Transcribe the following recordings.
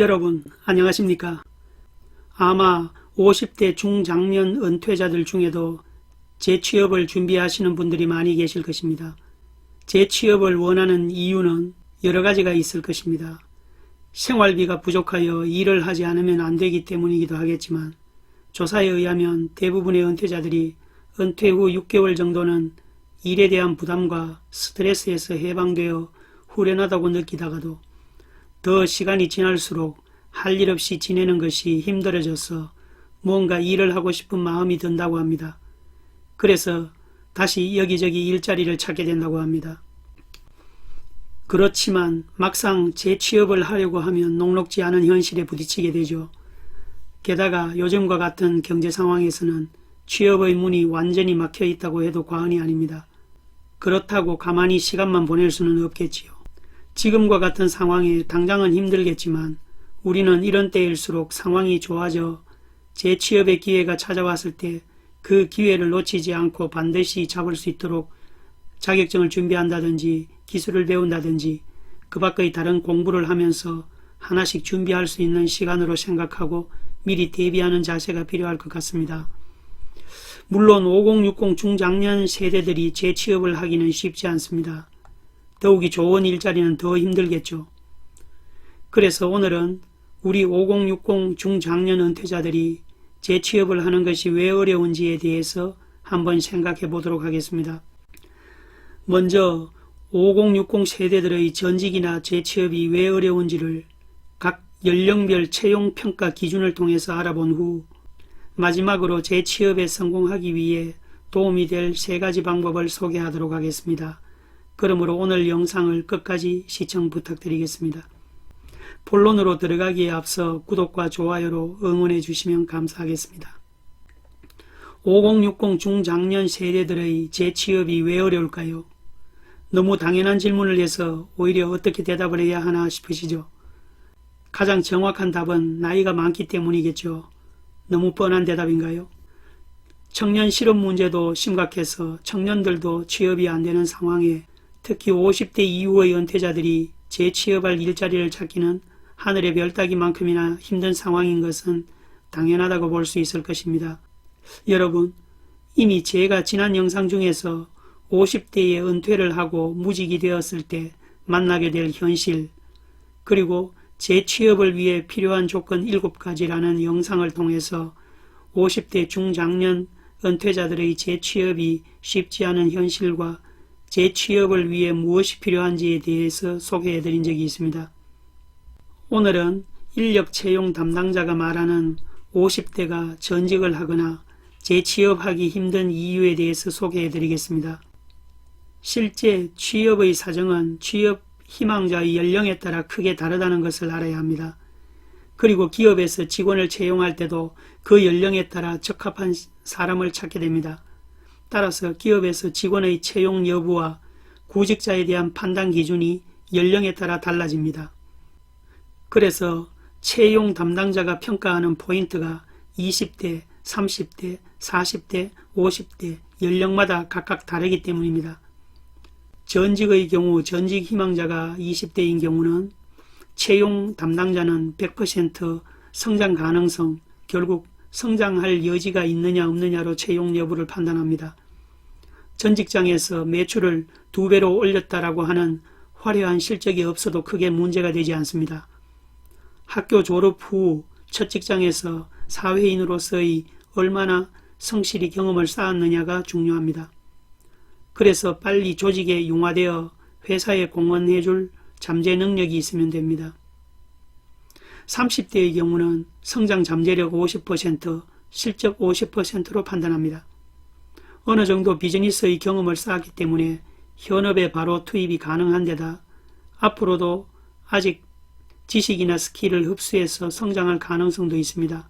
여러분 안녕하십니까? 아마 50대 중장년 은퇴자들 중에도 재취업을 준비하시는 분들이 많이 계실 것입니다. 재취업을 원하는 이유는 여러 가지가 있을 것입니다. 생활비가 부족하여 일을 하지 않으면 안 되기 때문이기도 하겠지만, 조사에 의하면 대부분의 은퇴자들이 은퇴 후 6개월 정도는 일에 대한 부담과 스트레스에서 해방되어 후련하다고 느끼다가도 더 시간이 지날수록 할 일 없이 지내는 것이 힘들어져서 뭔가 일을 하고 싶은 마음이 든다고 합니다. 그래서 다시 여기저기 일자리를 찾게 된다고 합니다. 그렇지만 막상 재취업을 하려고 하면 녹록지 않은 현실에 부딪히게 되죠. 게다가 요즘과 같은 경제 상황에서는 취업의 문이 완전히 막혀 있다고 해도 과언이 아닙니다. 그렇다고 가만히 시간만 보낼 수는 없겠지요. 지금과 같은 상황에 당장은 힘들겠지만 우리는 이런 때일수록 상황이 좋아져 재취업의 기회가 찾아왔을 때 그 기회를 놓치지 않고 반드시 잡을 수 있도록 자격증을 준비한다든지 기술을 배운다든지 그 밖의 다른 공부를 하면서 하나씩 준비할 수 있는 시간으로 생각하고 미리 대비하는 자세가 필요할 것 같습니다. 물론 5060 중장년 세대들이 재취업을 하기는 쉽지 않습니다. 더욱이 좋은 일자리는 더 힘들겠죠. 그래서 오늘은 우리 5060 중장년 은퇴자들이 재취업을 하는 것이 왜 어려운지에 대해서 한번 생각해 보도록 하겠습니다. 먼저 5060 세대들의 전직이나 재취업이 왜 어려운지를 각 연령별 채용평가 기준을 통해서 알아본 후 마지막으로 재취업에 성공하기 위해 도움이 될 3가지 방법을 소개하도록 하겠습니다. 그러므로 오늘 영상을 끝까지 시청 부탁드리겠습니다. 본론으로 들어가기에 앞서 구독과 좋아요로 응원해 주시면 감사하겠습니다. 5060 중장년 세대들의 재취업이 왜 어려울까요? 너무 당연한 질문을 해서 오히려 어떻게 대답을 해야 하나 싶으시죠? 가장 정확한 답은 나이가 많기 때문이겠죠. 너무 뻔한 대답인가요? 청년 실업 문제도 심각해서 청년들도 취업이 안 되는 상황에 특히 50대 이후의 은퇴자들이 재취업할 일자리를 찾기는 하늘의 별 따기만큼이나 힘든 상황인 것은 당연하다고 볼 수 있을 것입니다. 여러분, 이미 제가 지난 영상 중에서 50대에 은퇴를 하고 무직이 되었을 때 만나게 될 현실, 그리고 재취업을 위해 필요한 조건 7가지라는 영상을 통해서 50대 중장년 은퇴자들의 재취업이 쉽지 않은 현실과 재취업을 위해 무엇이 필요한지에 대해서 소개해드린 적이 있습니다. 오늘은 인력 채용 담당자가 말하는 50대가 전직을 하거나 재취업하기 힘든 이유에 대해서 소개해드리겠습니다. 실제 취업의 사정은 취업 희망자의 연령에 따라 크게 다르다는 것을 알아야 합니다. 그리고 기업에서 직원을 채용할 때도 그 연령에 따라 적합한 사람을 찾게 됩니다. 따라서 기업에서 직원의 채용 여부와 구직자에 대한 판단 기준이 연령에 따라 달라집니다. 그래서 채용 담당자가 평가하는 포인트가 20대, 30대, 40대, 50대 연령마다 각각 다르기 때문입니다. 전직의 경우 전직 희망자가 20대인 경우는 채용 담당자는 100% 성장 가능성, 결국 성장할 여지가 있느냐 없느냐로 채용 여부를 판단합니다. 전 직장에서 매출을 2배로 올렸다라고 하는 화려한 실적이 없어도 크게 문제가 되지 않습니다. 학교 졸업 후 첫 직장에서 사회인으로서의 얼마나 성실히 경험을 쌓았느냐가 중요합니다. 그래서 빨리 조직에 융화되어 회사에 공헌해줄 잠재 능력이 있으면 됩니다. 30대의 경우는 성장 잠재력 50%, 실적 50%로 판단합니다. 어느 정도 비즈니스의 경험을 쌓았기 때문에 현업에 바로 투입이 가능한 데다 앞으로도 아직 지식이나 스킬을 흡수해서 성장할 가능성도 있습니다.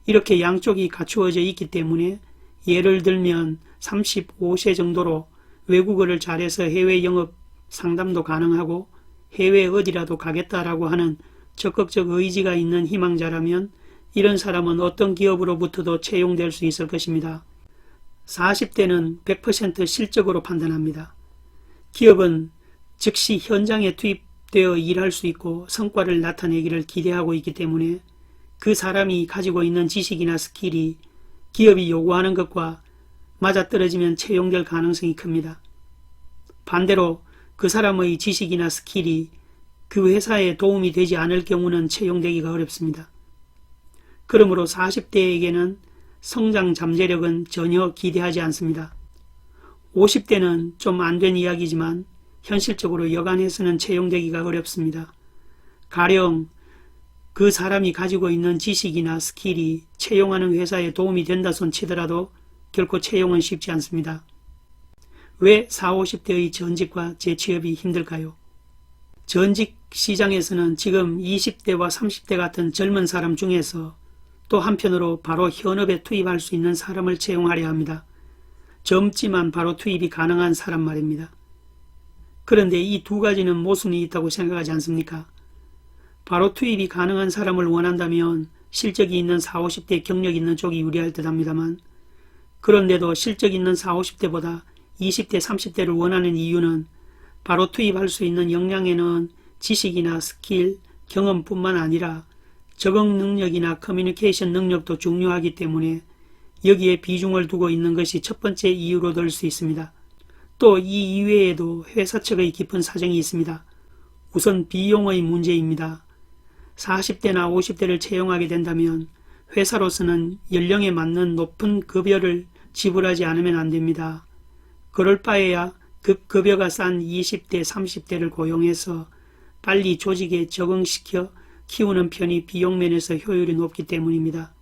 이렇게 양쪽이 갖추어져 있기 때문에 예를 들면 35세 정도로 외국어를 잘해서 해외 영업 상담도 가능하고 해외 어디라도 가겠다라고 하는 적극적 의지가 있는 희망자라면 이런 사람은 어떤 기업으로부터도 채용될 수 있을 것입니다. 40대는 100% 실적으로 판단합니다. 기업은 즉시 현장에 되어 일할 수 있고 성과를 나타내기를 기대하고 있기 때문에 그 사람이 가지고 있는 지식이나 스킬이 기업이 요구하는 것과 맞아떨어지면 채용될 가능성이 큽니다. 반대로 그 사람의 지식이나 스킬이 그 회사에 도움이 되지 않을 경우는 채용되기가 어렵습니다. 그러므로 40대에게는 성장 잠재력은 전혀 기대하지 않습니다. 50대는 좀 안 된 이야기지만 현실적으로 여간해서는 채용되기가 어렵습니다. 가령 그 사람이 가지고 있는 지식이나 스킬이 채용하는 회사에 도움이 된다 손 치더라도 결코 채용은 쉽지 않습니다. 왜 40, 50대의 전직과 재취업이 힘들까요? 전직 시장에서는 지금 20대와 30대 같은 젊은 사람 중에서 또 한편으로 바로 현업에 투입할 수 있는 사람을 채용하려 합니다. 젊지만 바로 투입이 가능한 사람 말입니다. 그런데 이 두 가지는 모순이 있다고 생각하지 않습니까? 바로 투입이 가능한 사람을 원한다면 실적이 있는 40, 50대 경력 있는 쪽이 유리할 듯 합니다만, 그런데도 실적 있는 40, 50대보다 20대, 30대를 원하는 이유는 바로 투입할 수 있는 역량에는 지식이나 스킬, 경험뿐만 아니라 적응 능력이나 커뮤니케이션 능력도 중요하기 때문에 여기에 비중을 두고 있는 것이 첫 번째 이유로 들 수 있습니다. 또 이 이외에도 회사 측의 깊은 사정이 있습니다. 우선 비용의 문제입니다. 40대나 50대를 채용하게 된다면 회사로서는 연령에 맞는 높은 급여를 지불하지 않으면 안 됩니다. 그럴 바에야 급여가 싼 20대, 30대를 고용해서 빨리 조직에 적응시켜 키우는 편이 비용면에서 효율이 높기 때문입니다.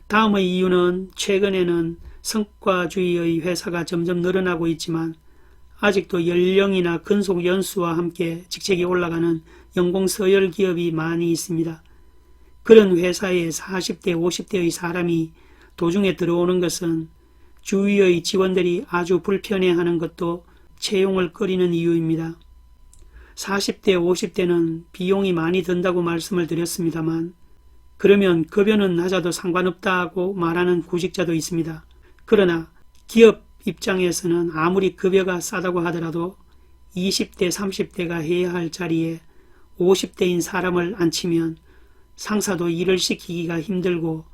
다음의 이유는 최근에는 성과주의의 회사가 점점 늘어나고 있지만 아직도 연령이나 근속 연수와 함께 직책이 올라가는 연공 서열 기업이 많이 있습니다. 그런 회사에 40대, 50대의 사람이 도중에 들어오는 것은 주위의 직원들이 아주 불편해하는 것도 채용을 꺼리는 이유입니다. 40대, 50대는 비용이 많이 든다고 말씀을 드렸습니다만 그러면 급여는 낮아도 상관없다고 말하는 구직자도 있습니다. 그러나 기업 입장에서는 아무리 급여가 싸다고 하더라도 20대, 30대가 해야 할 자리에 50대인 사람을 앉히면 상사도 일을 시키기가 힘들고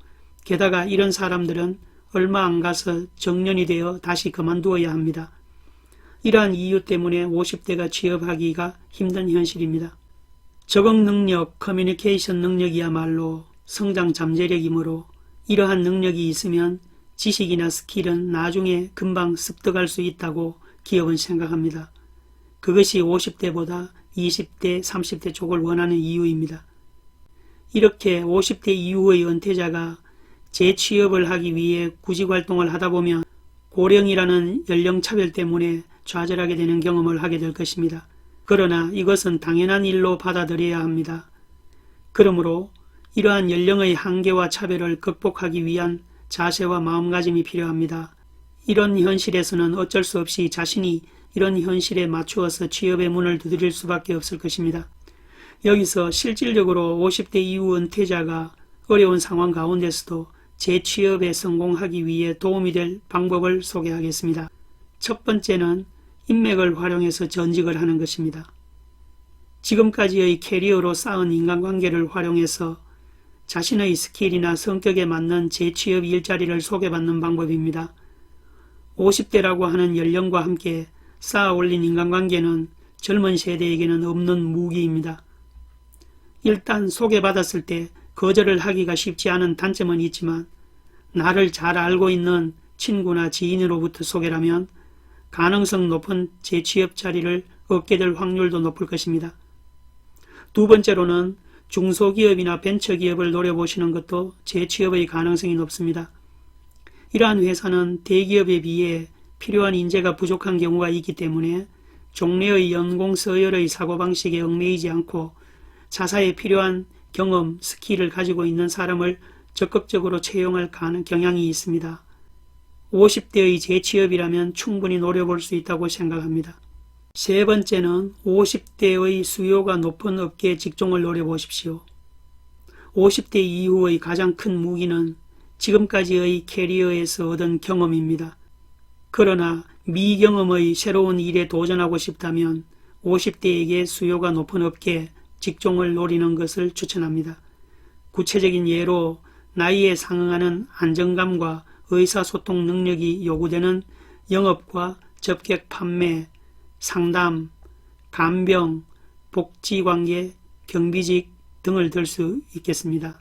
게다가 이런 사람들은 얼마 안 가서 정년이 되어 다시 그만두어야 합니다. 이러한 이유 때문에 50대가 취업하기가 힘든 현실입니다. 적응 능력, 커뮤니케이션 능력이야말로 성장 잠재력이므로 이러한 능력이 있으면 지식이나 스킬은 나중에 금방 습득할 수 있다고 기업은 생각합니다. 그것이 50대보다 20대, 30대 쪽을 원하는 이유입니다. 이렇게 50대 이후의 은퇴자가 재취업을 하기 위해 구직활동을 하다 보면 고령이라는 연령차별 때문에 좌절하게 되는 경험을 하게 될 것입니다. 그러나 이것은 당연한 일로 받아들여야 합니다. 그러므로 이러한 연령의 한계와 차별을 극복하기 위한 자세와 마음가짐이 필요합니다. 이런 현실에서는 어쩔 수 없이 자신이 이런 현실에 맞추어서 취업의 문을 두드릴 수밖에 없을 것입니다. 여기서 실질적으로 50대 이후 은퇴자가 어려운 상황 가운데서도 재취업에 성공하기 위해 도움이 될 방법을 소개하겠습니다. 첫 번째는 인맥을 활용해서 전직을 하는 것입니다. 지금까지의 캐리어로 쌓은 인간관계를 활용해서 자신의 스킬이나 성격에 맞는 재취업 일자리를 소개받는 방법입니다. 50대라고 하는 연령과 함께 쌓아 올린 인간관계는 젊은 세대에게는 없는 무기입니다. 일단 소개받았을 때 거절을 하기가 쉽지 않은 단점은 있지만 나를 잘 알고 있는 친구나 지인으로부터 소개라면 가능성 높은 재취업 자리를 얻게 될 확률도 높을 것입니다. 두 번째로는 중소기업이나 벤처기업을 노려보시는 것도 재취업의 가능성이 높습니다. 이러한 회사는 대기업에 비해 필요한 인재가 부족한 경우가 있기 때문에 종래의 연공 서열의 사고방식에 얽매이지 않고 자사에 필요한 경험, 스킬을 가지고 있는 사람을 적극적으로 채용할 경향이 있습니다. 50대의 재취업이라면 충분히 노려볼 수 있다고 생각합니다. 세 번째는 50대의 수요가 높은 업계 직종을 노려보십시오. 50대 이후의 가장 큰 무기는 지금까지의 캐리어에서 얻은 경험입니다. 그러나 미경험의 새로운 일에 도전하고 싶다면 50대에게 수요가 높은 업계, 직종을 노리는 것을 추천합니다. 구체적인 예로 나이에 상응하는 안정감과 의사소통 능력이 요구되는 영업과 접객 판매, 상담, 간병, 복지관계, 경비직 등을 들 수 있겠습니다.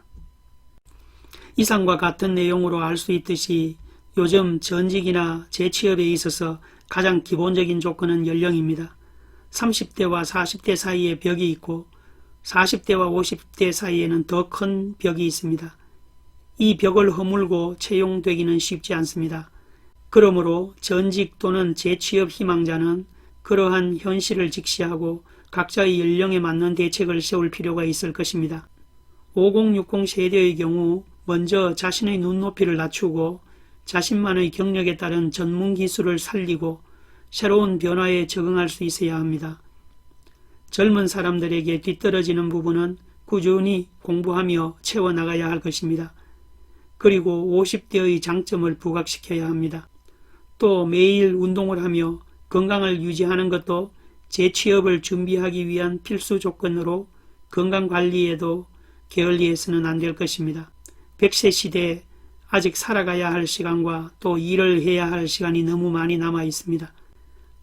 이상과 같은 내용으로 알 수 있듯이 요즘 전직이나 재취업에 있어서 가장 기본적인 조건은 연령입니다. 30대와 40대 사이에 벽이 있고 40대와 50대 사이에는 더 큰 벽이 있습니다. 이 벽을 허물고 채용되기는 쉽지 않습니다. 그러므로 전직 또는 재취업 희망자는 그러한 현실을 직시하고 각자의 연령에 맞는 대책을 세울 필요가 있을 것입니다. 5060 세대의 경우 먼저 자신의 눈높이를 낮추고 자신만의 경력에 따른 전문 기술을 살리고 새로운 변화에 적응할 수 있어야 합니다. 젊은 사람들에게 뒤떨어지는 부분은 꾸준히 공부하며 채워나가야 할 것입니다. 그리고 50대의 장점을 부각시켜야 합니다. 또 매일 운동을 하며 건강을 유지하는 것도 재취업을 준비하기 위한 필수 조건으로 건강관리에도 게을리해서는 안 될 것입니다. 100세 시대에 아직 살아가야 할 시간과 또 일을 해야 할 시간이 너무 많이 남아 있습니다.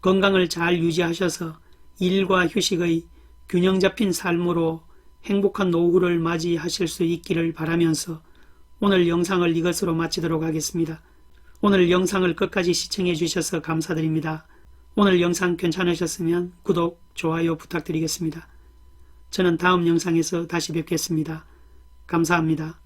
건강을 잘 유지하셔서 일과 휴식의 균형 잡힌 삶으로 행복한 노후를 맞이하실 수 있기를 바라면서 오늘 영상을 이것으로 마치도록 하겠습니다. 오늘 영상을 끝까지 시청해 주셔서 감사드립니다. 오늘 영상 괜찮으셨으면 구독, 좋아요 부탁드리겠습니다. 저는 다음 영상에서 다시 뵙겠습니다. 감사합니다.